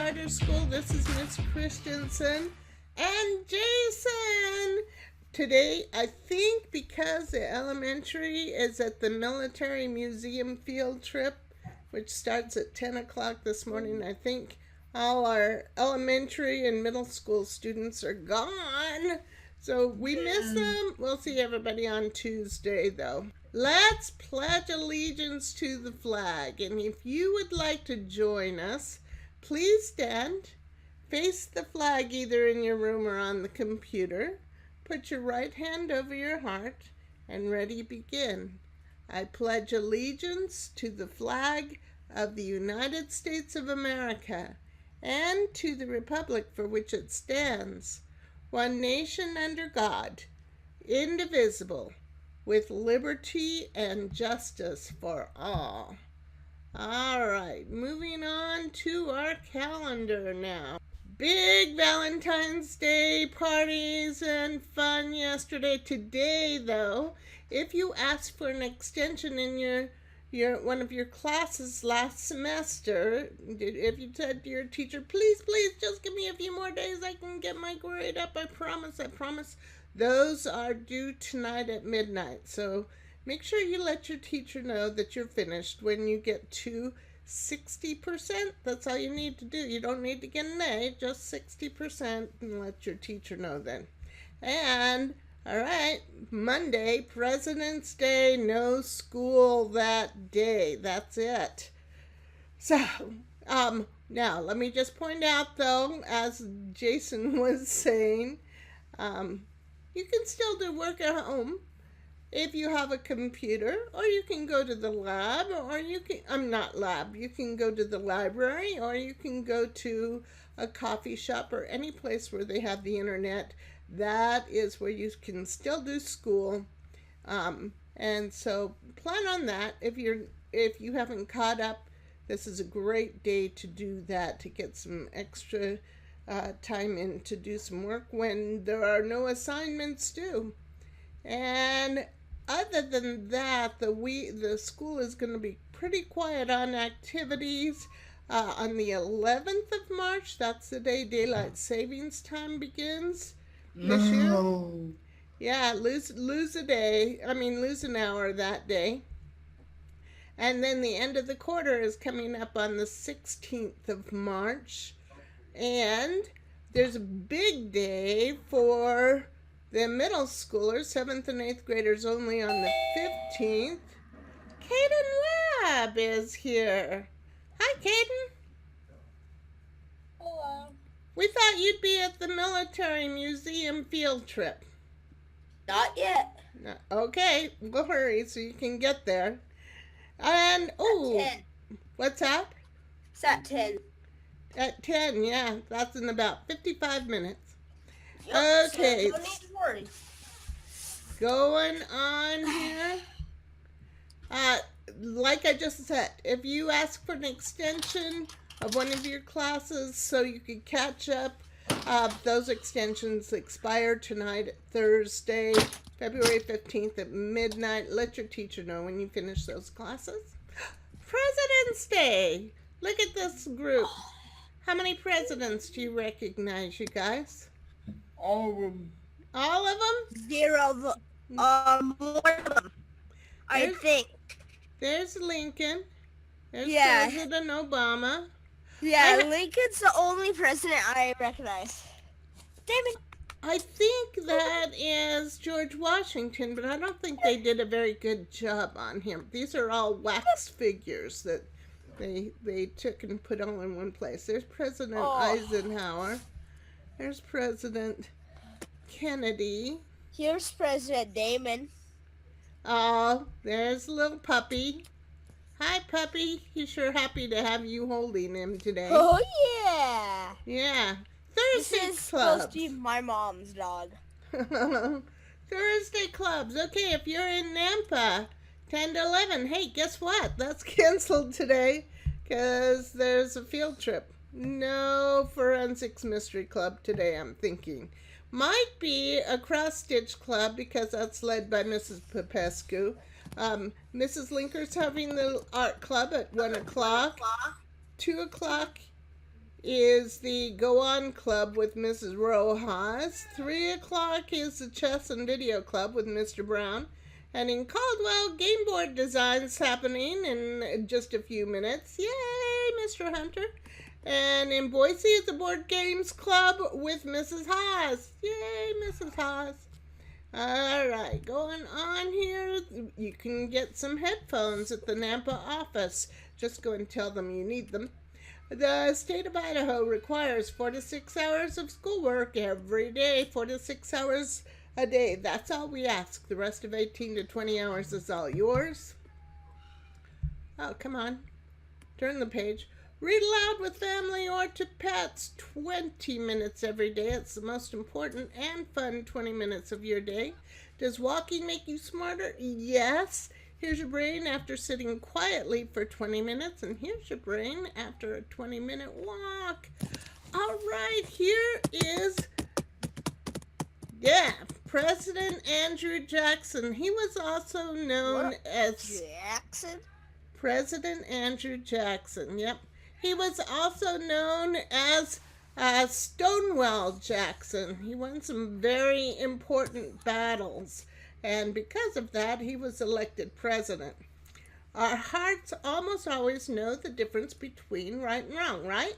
Charter School. This is Miss Christensen and Jason. Today, I think because the elementary is at the Military Museum field trip, which starts at 10 o'clock this morning, I think all our elementary and middle school students are gone. So we miss them. We'll see everybody on Tuesday, though. Let's pledge allegiance to the flag. And if you would like to join us, please stand, face the flag either in your room or on the computer. Put your right hand over your heart and ready begin. I pledge allegiance to the flag of the United States of America and to the republic for which it stands, one nation under God, indivisible, with liberty and justice for all. All right, moving on to our calendar now. Big Valentine's Day parties and fun yesterday. Today, though, if you asked for an extension in your one of your classes last semester, if you said to your teacher, please, just give me a few more days, I can get my grade up, I promise. Those are due tonight at midnight. So make sure you let your teacher know that you're finished when you get to 60%. That's all you need to do. You don't need to get an A, just 60%, and let your teacher know then. And all right, Monday, President's Day, no school that day. That's it. So, now let me just point out though, as Jason was saying, you can still do work at home if you have a computer, or you can go to the lab, or you can, you can go to the library, or you can go to a coffee shop or any place where they have the internet. That is where you can still do school. And so plan on that. If you haven't caught up, this is a great day to do that, to get some extra time in to do some work when there are no assignments due. And other than that, the school is going to be pretty quiet on activities. On the 11th of March, that's the day daylight savings time begins this year. Yeah, lose an hour that day. And then the end of the quarter is coming up on the 16th of March. And there's a big day for the middle schoolers, 7th and 8th graders only, on the 15th. Caden Webb is here. Hi, Caden. Hello. We thought you'd be at the Military Museum field trip. Not yet. No. Okay, we'll hurry so you can get there. And, what's that? It's at 10. At 10, yeah. That's in about 55 minutes. Yep, Okay. So no need to worry. Going on here. Like I just said, if you ask for an extension of one of your classes so you could catch up, those extensions expire tonight, Thursday, February 15th at midnight. Let your teacher know when you finish those classes. President's Day. Look at this group. How many presidents do you recognize, you guys? All of them. All of them? 0 of them. More of them. I think. There's Lincoln. There's Yeah. President Obama. Yeah, Lincoln's the only president I recognize. Damn it. I think that is George Washington, but I don't think they did a very good job on him. These are all wax figures that they took and put all in one place. There's President Eisenhower. There's President Kennedy. Here's President Damon. Oh, there's a little puppy. Hi, puppy. He's sure happy to have you holding him today. Oh, yeah. Yeah. This Thursday is clubs. supposed to be my mom's dog. Thursday clubs. Okay, if you're in Nampa, 10 to 11. Hey, guess what? That's canceled today because there's a field trip. No forensics mystery club today, I'm thinking. Might be a cross-stitch club because that's led by Mrs. Popescu. Mrs. Linker's having the art club at 1 o'clock. 2 o'clock is the Go On Club with Mrs. Rojas. 3 o'clock is the Chess and Video Club with Mr. Brown. And in Caldwell, game board design's happening in just a few minutes. Yay, Mr. Hunter. And in Boise, it's the Board Games Club with Mrs. Haas. Yay, Mrs. Haas. All right, going on here. You can get some headphones at the Nampa office. Just go and tell them you need them. The state of Idaho requires 4 to 6 hours of schoolwork every day, 4 to 6 hours a day. That's all we ask. The rest of 18 to 20 hours is all yours. Oh, come on. Turn the page. Read aloud with family or to pets 20 minutes every day. It's the most important and fun 20 minutes of your day. Does walking make you smarter? Yes. Here's your brain after sitting quietly for 20 minutes, and here's your brain after a 20-minute walk. All right, here is, President Andrew Jackson. He was also known as Jackson? President Andrew Jackson, yep. He was also known as Stonewall Jackson. He won some very important battles, and because of that, he was elected president. Our hearts almost always know the difference between right and wrong, right?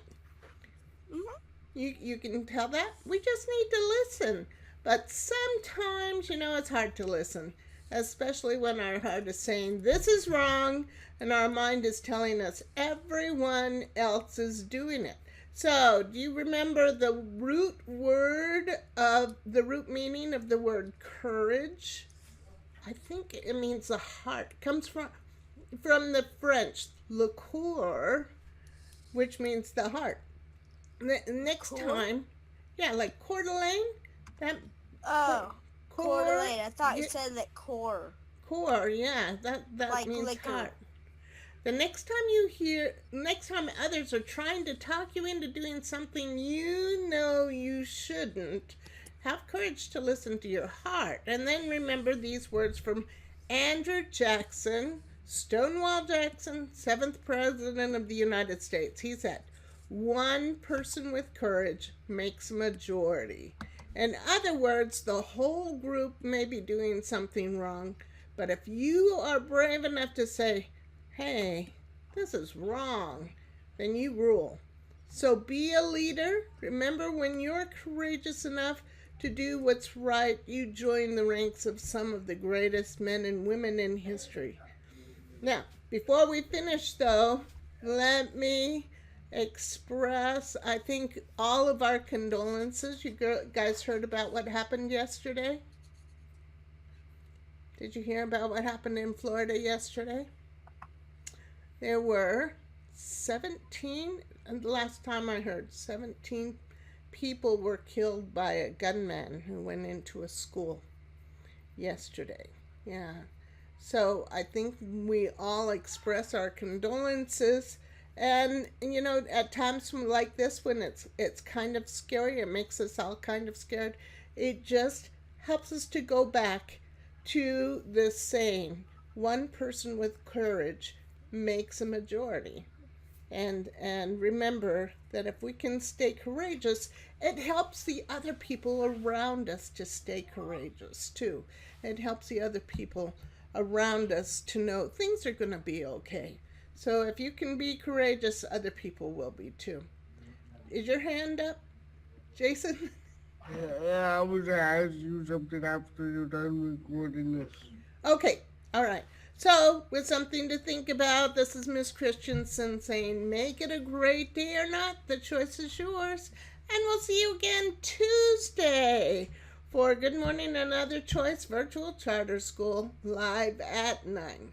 Mm-hmm. You can tell that? We just need to listen. But sometimes, it's hard to listen, especially when our heart is saying, this is wrong, and our mind is telling us everyone else is doing it. So, do you remember the root meaning of the word courage? I think it means the heart. It comes from the French, le cœur, which means the heart. Next time, like Coeur d'Alene. Coeur d'Alene. I thought you said that core. Core, yeah, that like means liquor. Heart. The next time others are trying to talk you into doing something you shouldn't, have courage to listen to your heart. And then remember these words from Andrew Jackson, Stonewall Jackson, 7th President of the United States. He said, one person with courage makes a majority. In other words, the whole group may be doing something wrong, but if you are brave enough to say, hey, this is wrong, then you rule. So be a leader. Remember, when you're courageous enough to do what's right, you join the ranks of some of the greatest men and women in history. Now, before we finish, though, let me express, I think, all of our condolences. You guys heard about what happened yesterday? Did you hear about what happened in Florida yesterday? There were 17, and the last time I heard, 17 people were killed by a gunman who went into a school yesterday. Yeah. So I think we all express our condolences. And, at times like this, when it's kind of scary, it makes us all kind of scared. It just helps us to go back to the saying, one person with courage makes a majority. And remember that if we can stay courageous, it helps the other people around us to stay courageous too. It helps the other people around us to know things are going to be okay. So if you can be courageous, other people will be too. Is your hand up, Jason? Yeah, I was ask you something after you're done recording this. Okay, all right. So, with something to think about, this is Miss Christensen saying, make it a great day or not, the choice is yours. And we'll see you again Tuesday for Good Morning Another Choice Virtual Charter School, live at 9.